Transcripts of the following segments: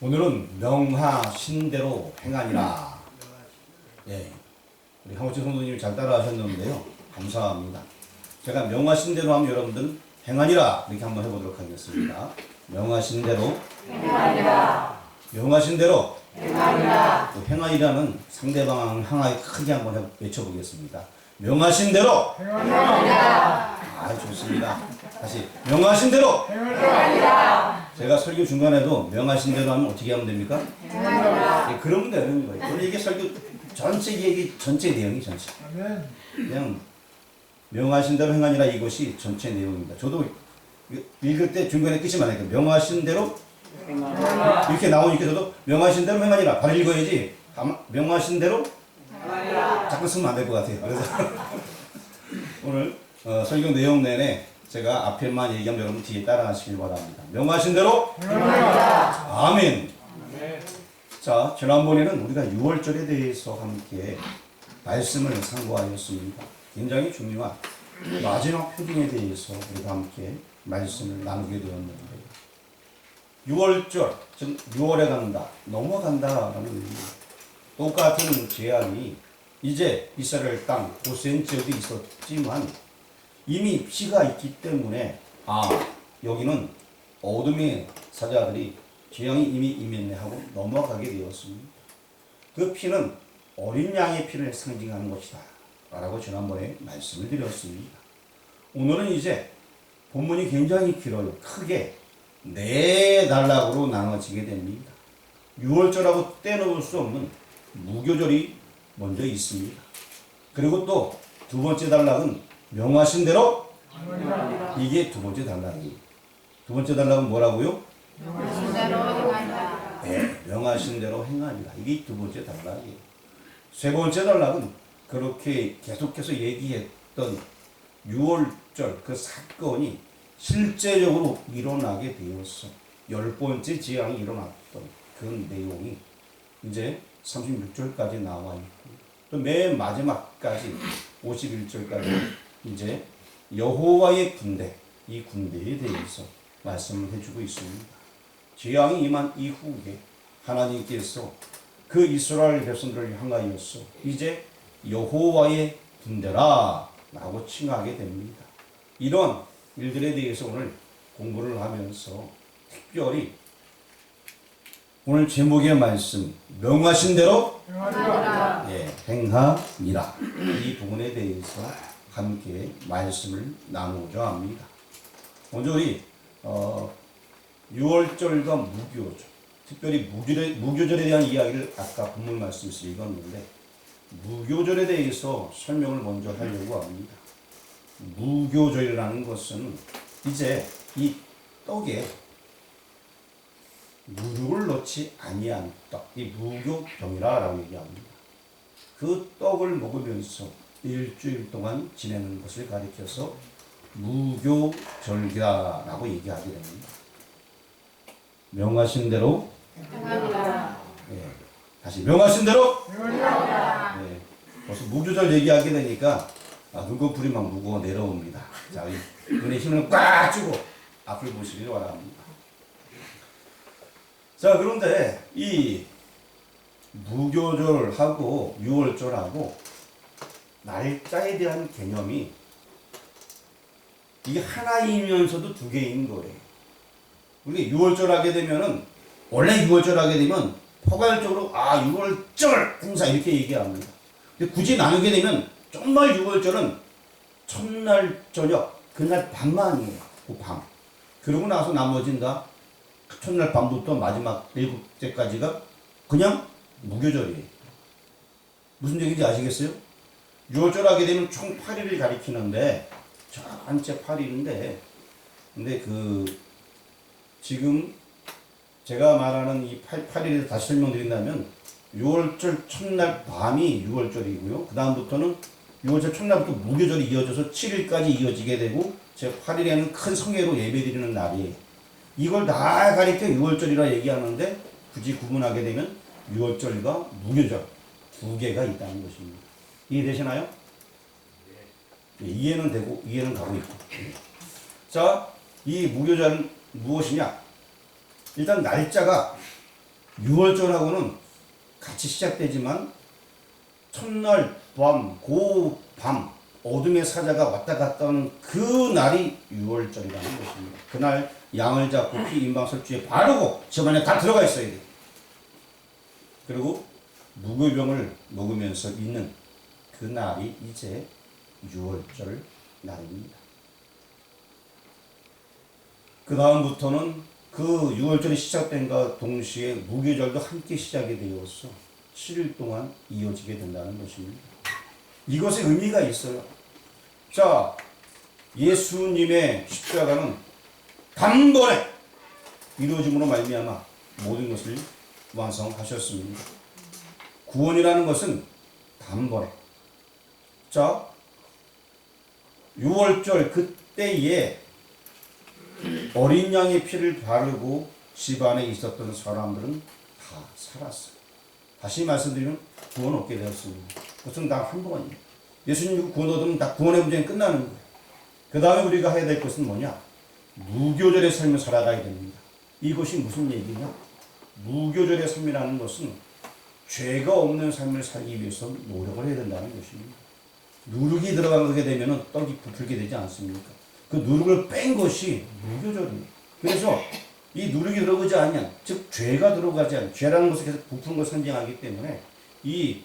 오늘은 명하신대로 행하니라. 예, 우리 황호철 성도님이 잘 따라하셨는데요. 감사합니다. 제가 명하신대로 하면 여러분들 행하니라 이렇게 한번 해보도록 하겠습니다. 명하신대로 행하니라. 명하신대로 행하니라. 그 행하니라는 상대방을 향하여 크게 한번 외쳐보겠습니다. 명하신대로 행하니라. 아, 좋습니다. 다시 명하신대로 행하니라. 제가 설교 중간에도 명하신대로 하면 어떻게 하면 됩니까? 행하니라. 예, 그러면 되는 거예요. 오늘 이게 설교 전체 얘기, 전체 내용이 전체. 그냥 명하신대로 행하니라 이것이 전체 내용입니다. 저도 읽을 때 중간에 끝이 많으니까 명하신대로 행하니라. 이렇게 나오니까 저도 명하신대로 행하니라. 바로 읽어야지. 명하신대로 행하니라. 자꾸 쓰면 안 될 것 같아요. 그래서 오늘 설교 내용 내내 제가 앞에만 얘기하면 여러분 뒤에 따라하시길 바랍니다. 명하신대로 행하니라. 아멘. 자, 지난번에는 우리가 6월절에 대해서 함께 말씀을 상고하였습니다. 굉장히 중요한 마지막 표징에 대해서 우리가 함께 말씀을 나누게 되었는데 6월절, 즉 6월에 간다, 넘어간다라는 의미. 똑같은 재앙이 이제 이스라엘 땅 고센 지역에 있었지만 이미 피가 있기 때문에 여기는 어둠의 사자들이 재앙이 이미 임했네 하고 넘어가게 되었습니다. 그 피는 어린 양의 피를 상징하는 것이다 라고 지난번에 말씀을 드렸습니다. 오늘은 이제 본문이 굉장히 길어요. 크게 네 단락으로 나눠지게 됩니다. 6월절하고 떼놓을 수 없는 무교절이 먼저 있습니다. 그리고 또 두 번째 단락은 명하신 대로 이게 두 번째 단락이에요. 두 번째 단락은 뭐라고요? 명하신 대로 행하리라. 네, 명하신 대로 행하리라. 이게 두 번째 단락이에요. 세 번째 단락은 그렇게 계속해서 얘기했던 6월절 그 사건이 실제적으로 일어나게 되었어. 10번째 재앙이 일어났던 그 내용이 이제 36절까지 나와 있고 또 맨 마지막까지 51절까지 이제 여호와의 군대, 이 군대에 대해서 말씀을 해주고 있습니다. 재앙이 임한 이후에 하나님께서 그 이스라엘 백성들을 향하여서 이제 여호와의 군대라 라고 칭하게 됩니다. 이런 일들에 대해서 오늘 공부를 하면서 특별히 오늘 제목의 말씀 명하신 대로 행하리라. 예, 행하니라. 이 부분에 대해서 함께 말씀을 나누고자 합니다. 먼저 우리 6월절과 무교절, 특별히 무교절에 대한 이야기를 아까 본문 말씀에서 읽었는데 무교절에 대해서 설명을 먼저 하려고 합니다. 무교절이라는 것은 이제 이 떡에 무육을 넣지 아니한 떡, 이 무교병이라고 얘기합니다. 그 떡을 먹으면서 일주일 동안 지내는 것을 가리켜서 무교절기라고 얘기하게 됩니다. 명하신 대로 행하리라. 예, 다시 명하신 대로 행하리라. 예, 벌써 무교절 얘기하게 되니까 눈꺼풀이 막 무거워 내려옵니다. 자, 눈에 힘을 꽉 주고 앞을 보시길 바랍니다. 자, 그런데 이 무교절하고 6월절하고 날짜에 대한 개념이 이게 하나이면서도 두 개인 거예요. 우리가 6월절 하게 되면은 원래 6월절 하게 되면 포괄적으로 6월절 행사 이렇게 얘기합니다. 근데 굳이 나누게 되면 정말 6월절은 첫날 저녁 그날 밤만이에요. 그 밤. 그러고 나서 나머지는 다 첫날 밤부터 마지막 7째까지가 그냥 무교절이에요. 무슨 얘기인지 아시겠어요? 6월절 하게 되면 총 8일을 가리키는데 전체 8일인데 근데 지금 제가 말하는 이 8일을 다시 설명드린다면 6월절 첫날 밤이 6월절이고요. 그 다음부터는 6월절 첫날부터 무교절이 이어져서 7일까지 이어지게 되고 제 8일에는 큰 성회로 예배드리는 날이에요. 이걸 다 가리켜 6월절이라 얘기하는데 굳이 구분하게 되면 6월절과 무교절 두 개가 있다는 것입니다. 이해되시나요? 네, 이해는 되고 이해는 가고 있고. 자, 이 무교절은 무엇이냐? 일단 날짜가 유월절하고는 같이 시작되지만 첫날 밤, 고밤, 어둠의 사자가 왔다 갔다 하는 그 날이 유월절이라는 것입니다. 그날 양을 잡고 피 임방설주에 바르고 집안에 다 들어가 있어야 돼요. 그리고 무교병을 먹으면서 있는 그 날이 이제 유월절 날입니다. 그 다음부터는 그 유월절이 시작된과 동시에 무교절도 함께 시작이 되어서 7일 동안 이어지게 된다는 것입니다. 이것에 의미가 있어요. 자, 예수님의 십자가는 단번에 이루어짐으로 말미암아 모든 것을 완성하셨습니다. 구원이라는 것은 단번에. 자, 6월절 그때에 어린 양의 피를 바르고 집안에 있었던 사람들은 다 살았어요. 다시 말씀드리면 구원 얻게 되었습니다. 그것은 다 한 번이에요. 예수님 구원 얻으면 다 구원의 문제는 끝나는 거예요. 그 다음에 우리가 해야 될 것은 뭐냐? 무교절의 삶을 살아가야 됩니다. 이것이 무슨 얘기냐? 무교절의 삶이라는 것은 죄가 없는 삶을 살기 위해서 노력을 해야 된다는 것입니다. 누룩이 들어가게 되면 떡이 부풀게 되지 않습니까? 그 누룩을 뺀 것이 무교절이에요. 그래서 이 누룩이 들어가지 않으면, 즉 죄가 들어가지 않으면, 죄라는 것을 계속 부푸는 것을 상징하기 때문에 이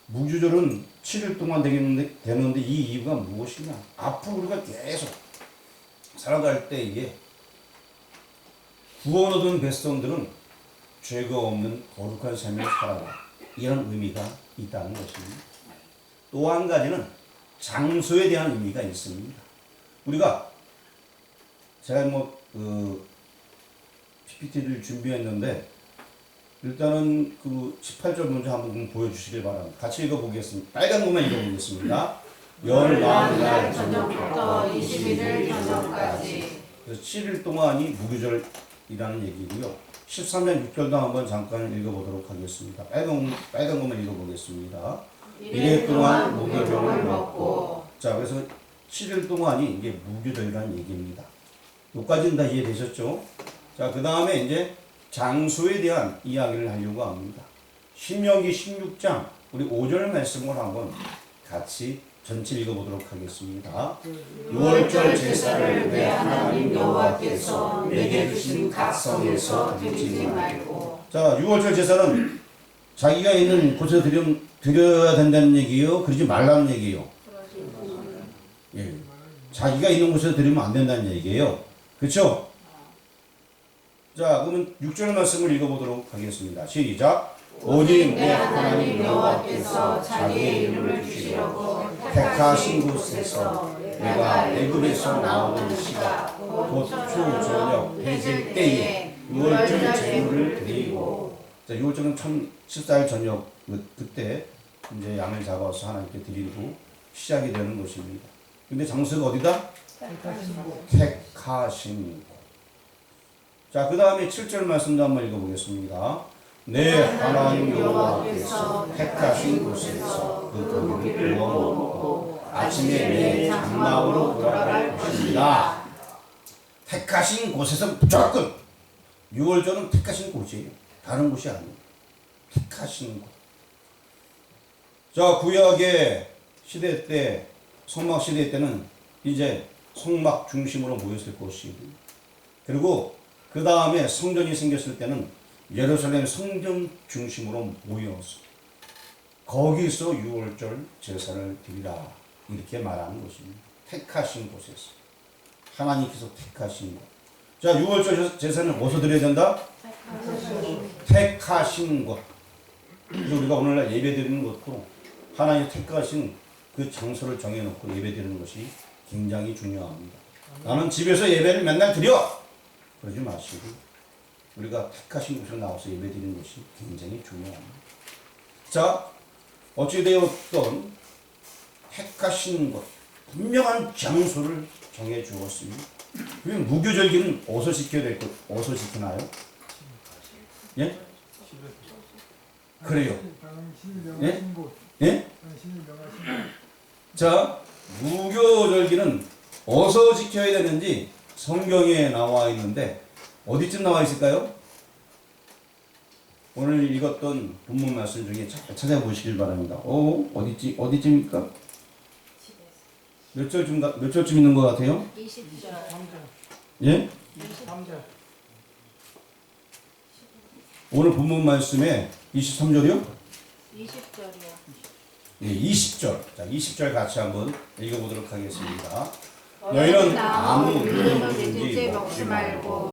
무교절은 7일 동안 되는데 이 이유가 무엇이냐? 앞으로 우리가 계속 살아갈 때에 구원 얻은 백성들은 죄가 없는 거룩한 삶을 살아라. 이런 의미가 있다는 것입니다. 또 한 가지는 장소에 대한 의미가 있습니다. 우리가 제가 PPT를 준비했는데 일단은 그 18절 먼저 한번 보여주시길 바랍니다. 같이 읽어보겠습니다. 빨간 것만 읽어보겠습니다. 열 나흘 날 저녁부터 21일 저녁까지. 그래서 7일 동안이 무교절이라는 얘기고요. 13절 6절도 한번 잠깐 읽어보도록 하겠습니다. 빨간 것만 읽어보겠습니다. 이래 동안 무교병을 먹고. 자, 그래서 7일 동안이 이게 무교절이라는 얘기입니다. 여기까지는 다 이해되셨죠? 자, 그 다음에 이제 장소에 대한 이야기를 하려고 합니다. 신명기 16장 우리 5절 말씀을 한번 같이 전체 읽어보도록 하겠습니다. 6월절 제사를 내 하나님 여호와께서 내게 주신 각 성에서 드리지 말고. 자, 6월절 제사는 자기가 있는 곳에 드려야 된다는 얘기예요? 그러지 말라는 얘기예요? 예. 자기가 있는 곳에서 드리면 안 된다는 얘기예요. 그렇죠? 자, 그러면 6절 말씀을 읽어보도록 하겠습니다. 시작. 오직 내 하나님 여호와께서 자기의 이름을 주시려고 택하신 곳에서 내가 애굽에서 나오는 시각 곧 초저녁 해질 때에 6월절 제물을 드리고. 자, 6월절은 14일 저녁 그때 이제 양을 잡아서 하나님께 드리고 시작이 되는 것입니다. 근데 장소가 어디다? 택하신 곳. 자, 그 다음에 7절 말씀도 한번 읽어보겠습니다. 내 하나님 여호와께서 택하신 곳에서 그 고기를 구워 먹고 아침에 내 장막으로 돌아갈 것입니다. 택하신 곳에서 무조건 6월절은 택하신 곳이에요. 다른 곳이 아니에요. 택하신 곳. 자, 구약의 시대 때, 성막 시대 때는 이제 성막 중심으로 모였을 것이고, 그리고 그 다음에 성전이 생겼을 때는 예루살렘 성전 중심으로 모여서 거기서 6월절 제사를 드리라 이렇게 말하는 것입니다. 택하신 곳에서 하나님께서 택하신 곳. 자, 6월절 제사는 어디서 드려야 된다? 택하신 곳. 그래서 우리가 오늘날 예배 드리는 것도 하나님 택하신 그 장소를 정해놓고 예배 드리는 것이 굉장히 중요합니다. 나는 집에서 예배를 맨날 드려! 그러지 마시고 우리가 택하신 곳에 나와서 예배 드리는 것이 굉장히 중요합니다. 자, 어찌되었던 택하신 곳, 분명한 장소를 정해 주었습니다. 그럼 무교절기는 어디서 지켜야 될 것, 어디서 지키나요? 예? 그래요. 예? 예? 자, 무교절기는 어디서 지켜야 되는지 성경에 나와 있는데 어디쯤 나와 있을까요? 오늘 읽었던 본문 말씀 중에 잘 찾아보시길 바랍니다. 어디쯤입니까? 몇 절쯤 있는 것 같아요? 20절. 예? 23절. 오늘 본문 말씀에 23절이요? 20절이요. 네, 20절. 자, 20절 같이 한번 읽어보도록 하겠습니다. 너희는 아무 믿음을 믿지 먹지 말고